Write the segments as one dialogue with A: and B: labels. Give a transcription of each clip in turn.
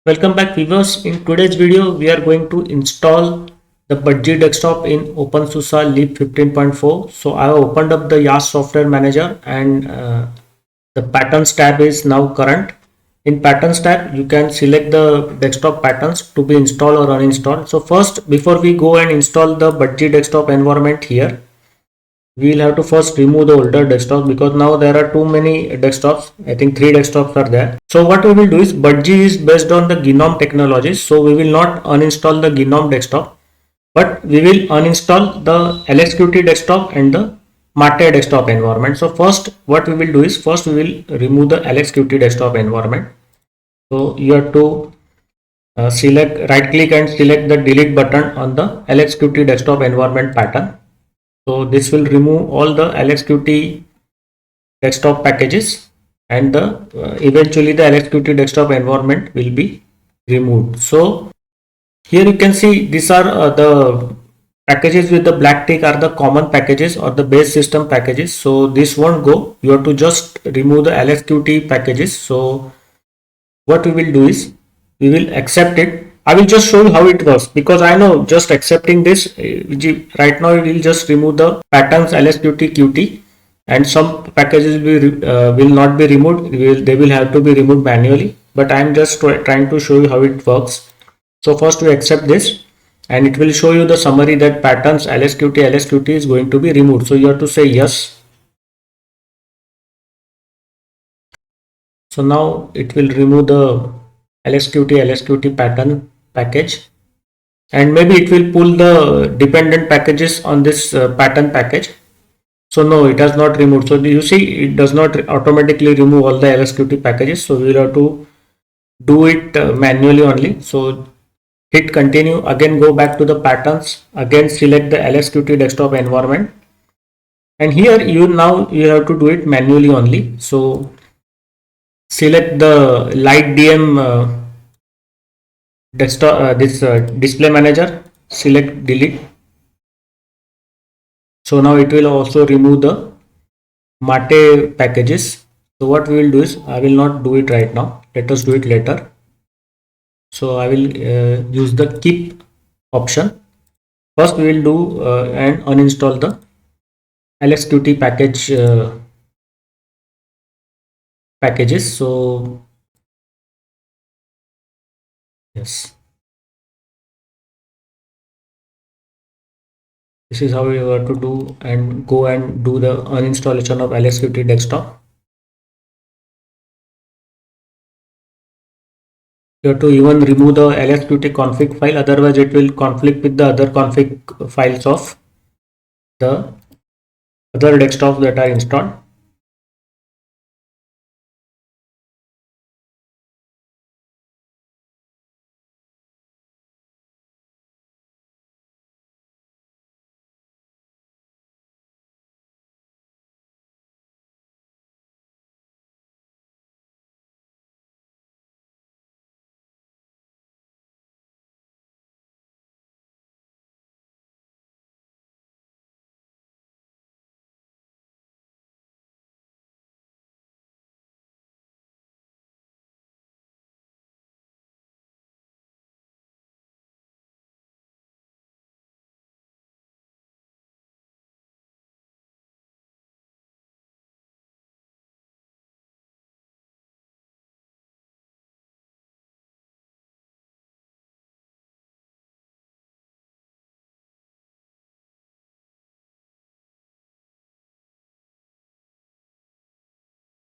A: Welcome back viewers. In today's video we are going to install the Budgie Desktop in OpenSUSE 15.4. So I have opened up the Yast Software Manager and the patterns tab is now current. In patterns tab you can select the desktop patterns to be installed or uninstalled. So first, before we go and install the Budgie Desktop environment here, we will have to first remove the older desktop because now there are too many desktops. I think 3 desktops are there. So what we will do is Budgie is based on the GNOME technologies. So we will not uninstall the GNOME desktop, but we will uninstall the LSQT desktop and the Mate desktop environment. So first what we will do is first we will remove the LSQT desktop environment. So you have to select, right click and select the delete button on the LSQT desktop environment pattern. So this will remove all the LSQT desktop packages and eventually the LSQT desktop environment will be removed. So here you can see these are the packages with the black tick are the common packages or the base system packages. So this won't go. You have to just remove the LSQT packages. So what we will do is we will accept it. I will just show you how it works because I know just accepting this right now it will just remove the patterns LSQT QT and some packages will not be removed. They will have to be removed manually, but I am just trying to show you how it works. So first we accept this and it will show you the summary that patterns LSQT is going to be removed. So you have to say yes. So now it will remove the LSQT pattern package and maybe it will pull the dependent packages on this pattern package. So no, it has not removed. So you see it does not automatically remove all the LSQT packages. So we will have to do it manually only. So hit continue, again go back to the patterns, again select the LSQT desktop environment and here you have to do it manually only. So select the light DM desktop display manager, select delete. So now it will also remove the Mate packages. So what we will do is I will not do it right now, let us do it later. So I will use the keep option. First we will do and uninstall the LSQT packages. So yes, this is how we have to do and go and do the uninstallation of LSQT desktop. You have to even remove the LSQT config file, otherwise it will conflict with the other config files of the other desktops that are installed.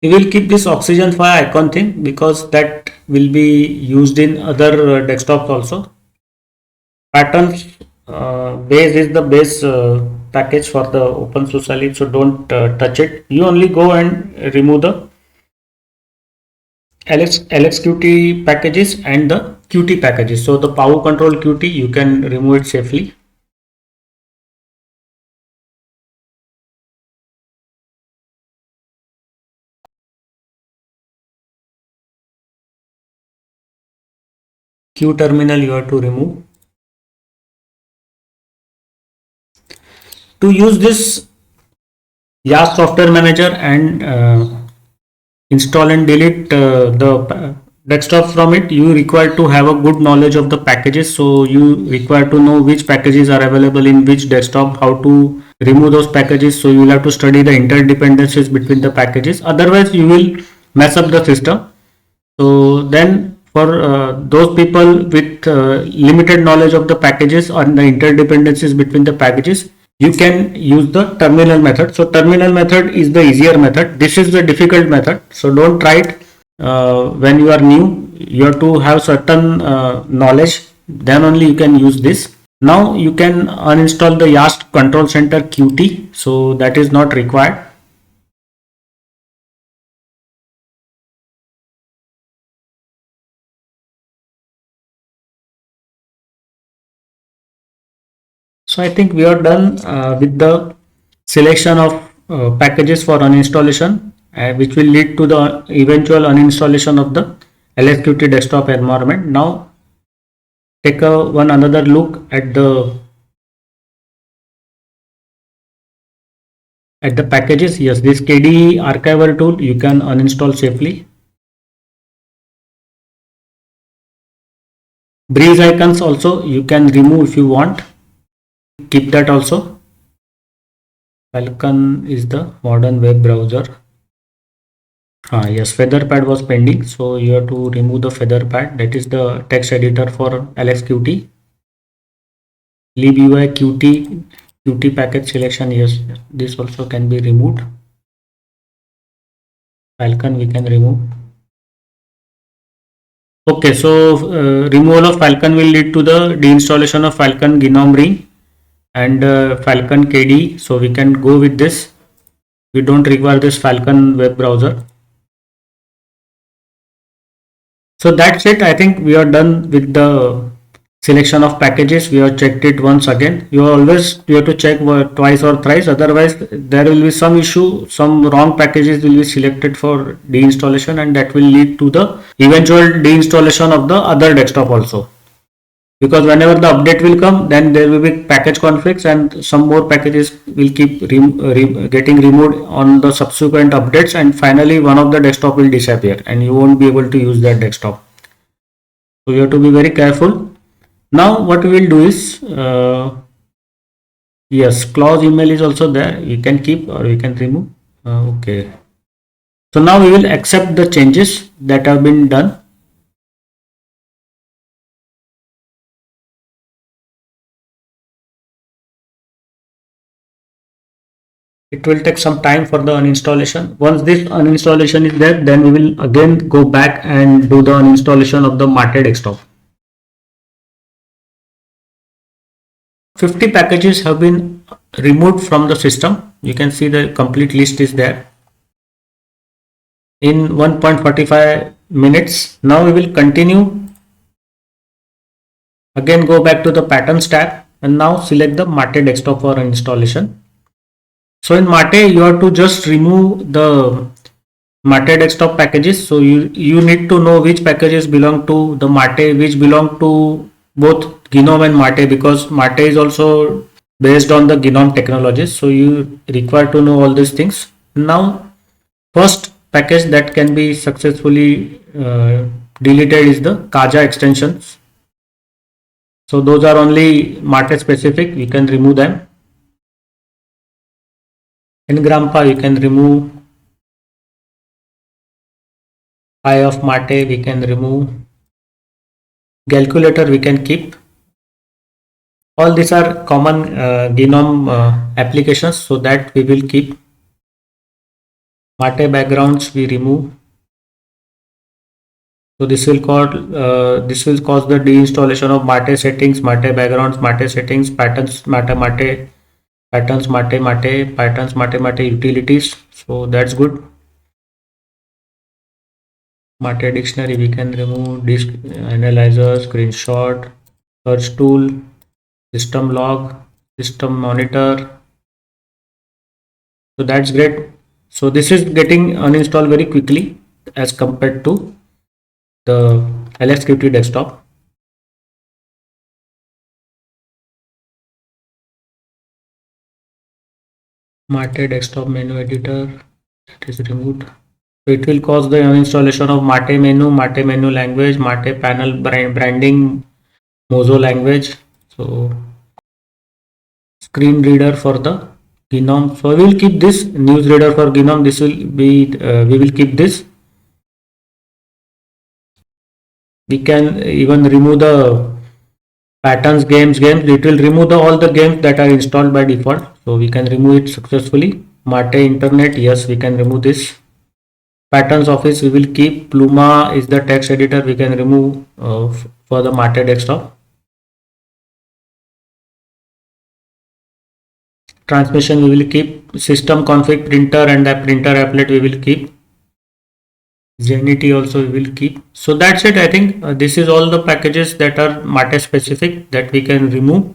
A: We will keep this oxygen file icon thing because that will be used in other desktops also. Patterns base is the base package for the OpenSUSE, so don't touch it. You only go and remove the LSQT packages and the QT packages. So the power control QT you can remove it safely. Q terminal you have to remove. To use this Yast Software Manager and install and delete the desktop from it, you require to have a good knowledge of the packages. So you require to know which packages are available in which desktop, how to remove those packages. So you will have to study the interdependencies between the packages. Otherwise, you will mess up the system. So then for those people with limited knowledge of the packages or the interdependencies between the packages, you can use the terminal method. So terminal method is the easier method. This is the difficult method. So don't try it when you are new. You have to have certain knowledge. Then only you can use this. Now you can uninstall the Yast Control Center QT. So that is not required. So I think we are done with the selection of packages for uninstallation, which will lead to the eventual uninstallation of the LSQT desktop environment. Now take one another look at the packages. Yes, this KDE archival tool you can uninstall safely. Breeze icons also you can remove if you want. Keep that also. Falcon is the modern web browser. Yes, featherpad was pending, so you have to remove the featherpad. That is the text editor for LSQT. libui qt package selection. Yes, this also can be removed. Falcon we can remove. Okay, so removal of Falcon will lead to the deinstallation of Falcon Gnome Ring and Falcon KDE. So we can go with this. We don't require this Falcon web browser. So that's it. I think we are done with the selection of packages. We have checked it once again. You have to check twice or thrice. Otherwise, there will be some issue. Some wrong packages will be selected for deinstallation, and that will lead to the eventual deinstallation of the other desktop also. Because whenever the update will come, then there will be package conflicts, and some more packages will keep getting removed on the subsequent updates, and finally one of the desktop will disappear, and you won't be able to use that desktop. So you have to be very careful. Now what we will do is, yes, clause email is also there. You can keep or you can remove. Okay. So now we will accept the changes that have been done. It will take some time for the uninstallation. Once this uninstallation is there, then we will again go back and do the uninstallation of the Mate desktop. 50 packages have been removed from the system. You can see the complete list is there in 1.45 minutes. Now we will continue. Again go back to the patterns tab and now select the Mate desktop for installation. So in Mate you have to just remove the Mate desktop packages. So you need to know which packages belong to the Mate, which belong to both Gnome and Mate, because Mate is also based on the Gnome technologies. So you require to know all these things. Now first package that can be successfully deleted is the Kaja extensions. So those are only Mate specific. You can remove them. In Grampa you can remove. Eye of Mate we can remove. Calculator we can keep. All these are common Gnome applications, so that we will keep. Mate backgrounds we remove. So this will cause the deinstallation of Mate settings, Mate backgrounds, Mate settings, patterns, Mate patterns, Mate patterns, Mate utilities. So that's good. Mate dictionary we can remove. Disk analyzer, screenshot, search tool, system log, system monitor. So that's great. So this is getting uninstalled very quickly as compared to the LSQT desktop. Mate desktop menu editor, it is removed. So it will cause the installation of Mate menu language, Mate panel branding, Mozo language. So screen reader for the Gnome. So we will keep this news reader for Gnome. This will be we will keep this. We can even remove the patterns games. It will remove all the games that are installed by default. So we can remove it successfully. Mate internet, yes, we can remove this. Patterns office we will keep. Pluma is the text editor, we can remove for the Mate desktop. Transmission we will keep. System config printer and the printer applet we will keep. Zenity also we will keep. So that's it. I think this is all the packages that are Mate specific that we can remove.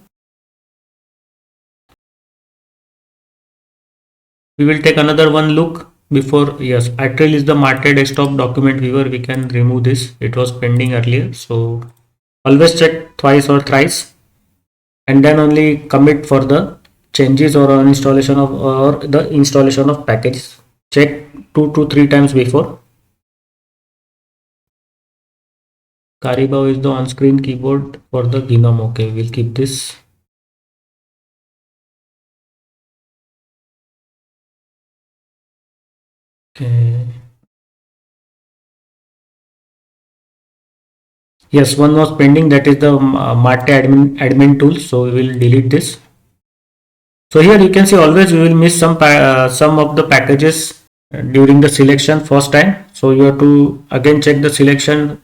A: We will take another one look before. Yes, Atril is the Mate desktop document viewer. We can remove this. It was pending earlier. So always check twice or thrice and then only commit for the changes or installation of or the installation of packages. Check 2 to 3 times before. Caribou is the on-screen keyboard for the Gnome. Okay, we'll keep this. Okay. Yes, one was pending, that is the Mate admin tool. So we will delete this. So here you can see always we will miss some of the packages during the selection first time. So you have to again check the selection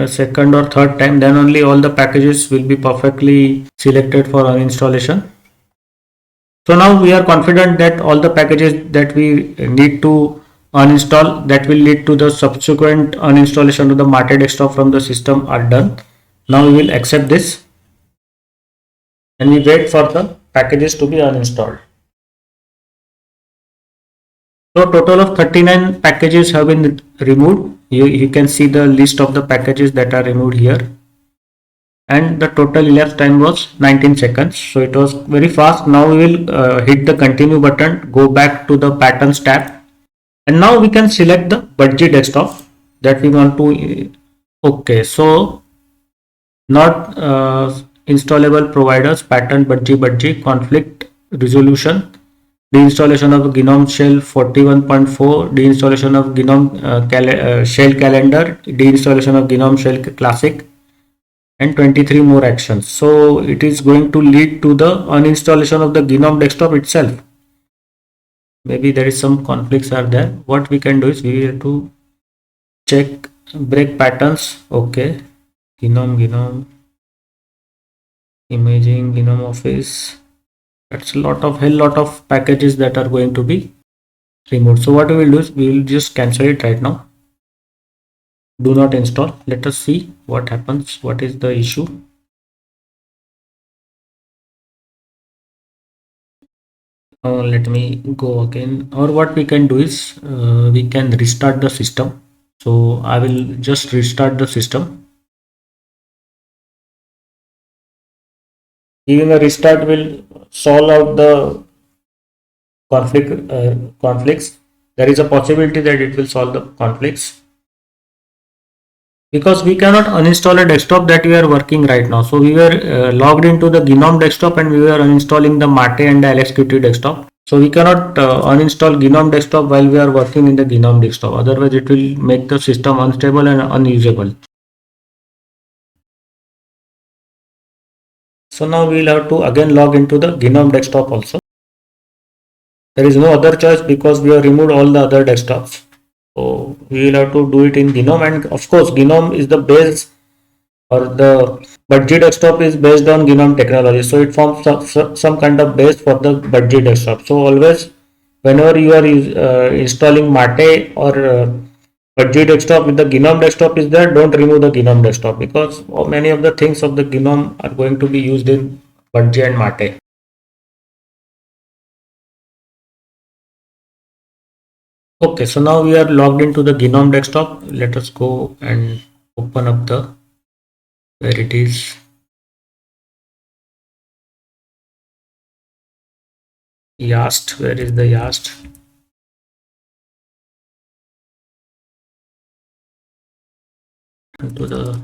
A: second or third time, then only all the packages will be perfectly selected for uninstallation. So now we are confident that all the packages that we need to uninstall that will lead to the subsequent uninstallation of the Mate desktop from the system are done. Now we will accept this and we wait for the packages to be uninstalled. So total of 39 packages have been removed. You can see the list of the packages that are removed here. And the total elapsed time was 19 seconds. So it was very fast. Now we will hit the continue button, go back to the patterns tab. And now we can select the Budgie desktop that we want to. Okay, so not installable providers, pattern Budgie conflict resolution, deinstallation of GNOME shell 41.4, deinstallation of GNOME shell calendar, deinstallation of GNOME shell classic, and 23 more actions. So it is going to lead to the uninstallation of the GNOME desktop itself. Maybe there is some conflicts are there. What we can do is we have to check break patterns. Okay, GNOME imaging, GNOME office. That's a lot of packages that are going to be removed. So what we will do is we will just cancel it right now. Do not install. Let us see what happens. What is the issue? Let me go again. Or what we can do is we can restart the system. So I will just restart the system. Even a restart will solve out the conflicts. There is a possibility that it will solve the conflicts because we cannot uninstall a desktop that we are working right now. So we were logged into the GNOME desktop and we were uninstalling the Mate and the LSQT desktop. So we cannot uninstall GNOME desktop while we are working in the GNOME desktop. Otherwise it will make the system unstable and unusable. So now we will have to again log into the GNOME desktop also. There is no other choice because we have removed all the other desktops. So we will have to do it in GNOME, and of course GNOME is the base, or the Budgie desktop is based on GNOME technology. So it forms some kind of base for the Budgie desktop. So always whenever you are installing Mate or Budgie desktop with the GNOME desktop is there, don't remove the GNOME desktop because many of the things of the GNOME are going to be used in Budgie and Mate. Okay, so now we are logged into the GNOME desktop. Let us go and open up the where it is. Yast, where is the Yast? into the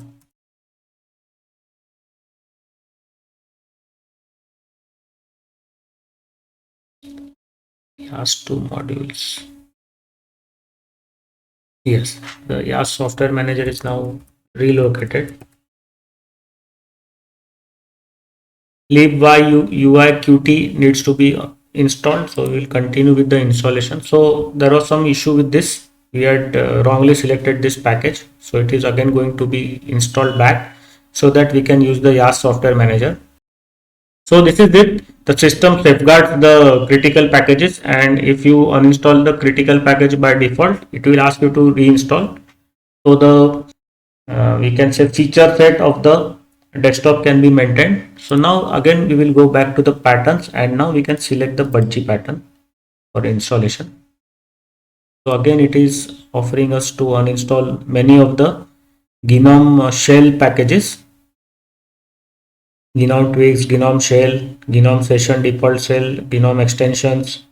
A: Yast 2 modules. Yes, the Yast Software Manager is now relocated. libuiqt needs to be installed, so we will continue with the installation. So there was some issue with this. We had wrongly selected this package, so it is again going to be installed back so that we can use the Yast Software Manager. So this is it. The system safeguards the critical packages, and if you uninstall the critical package by default, it will ask you to reinstall. So the we can say feature set of the desktop can be maintained. So now again we will go back to the patterns, and now we can select the Budgie pattern for installation. So again it is offering us to uninstall many of the GNOME shell packages. GNOME Twigs, GNOME Shell, GNOME Session Default Shell, GNOME Extensions,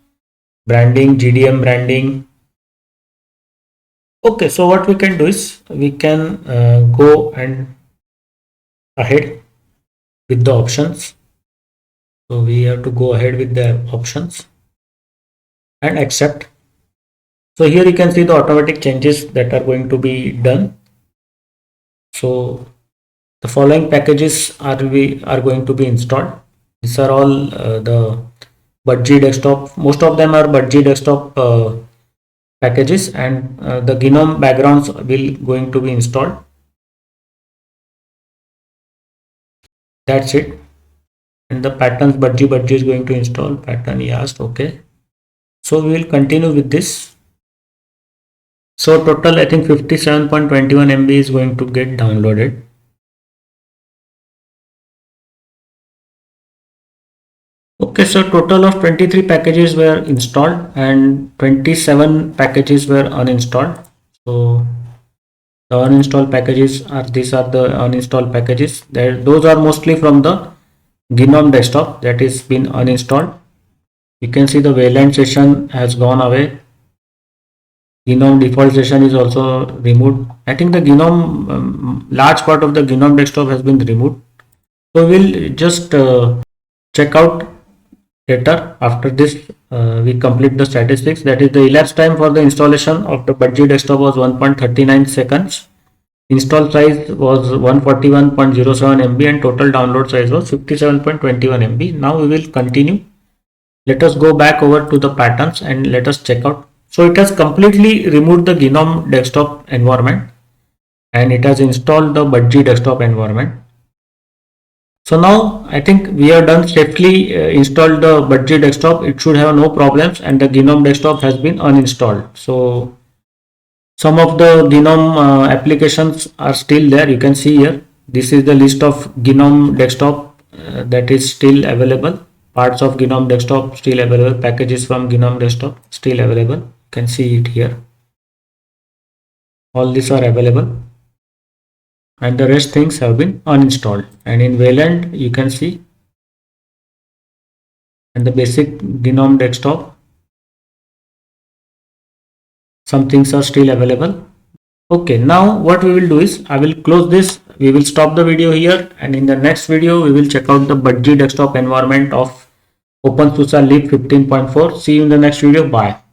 A: branding, GDM branding. Okay, so what we can do is we can go and ahead with the options. So we have to go ahead with the options and accept. So here you can see the automatic changes that are going to be done. So the following packages are going to be installed. These are all the Budgie Desktop. Most of them are Budgie Desktop packages, and the GNOME backgrounds will going to be installed. That's it. And the patterns Budgie is going to install pattern Yast. Okay. So we will continue with this. So total I think 57.21 MB is going to get downloaded. Okay, so total of 23 packages were installed and 27 packages were uninstalled. So the uninstalled packages are, these are the uninstalled packages. Those are mostly from the GNOME desktop that is been uninstalled. You can see the Wayland session has gone away. GNOME default session is also removed. I think the GNOME large part of the GNOME desktop has been removed. So we'll just check out later after this. We complete the statistics. That is, the elapsed time for the installation of the Budgie desktop was 1.39 seconds. Install size was 141.07 MB and total download size was 57.21 MB. Now we will continue. Let us go back over to the patterns and let us check out. So it has completely removed the GNOME desktop environment and it has installed the Budgie desktop environment. So now I think we are done safely installed the Budgie desktop. It should have no problems, and the GNOME desktop has been uninstalled. So some of the GNOME applications are still there. You can see here. This is the list of GNOME desktop that is still available. Parts of GNOME desktop still available. Packages from GNOME desktop still available. You can see it here. All these are available. And the rest things have been uninstalled. And in Wayland you can see, and the basic GNOME desktop, some things are still available. Okay, now what we will do is I will close this. We will stop the video here, and in the next video we will check out the Budgie desktop environment of OpenSUSE 15.4. See you in the next video. Bye.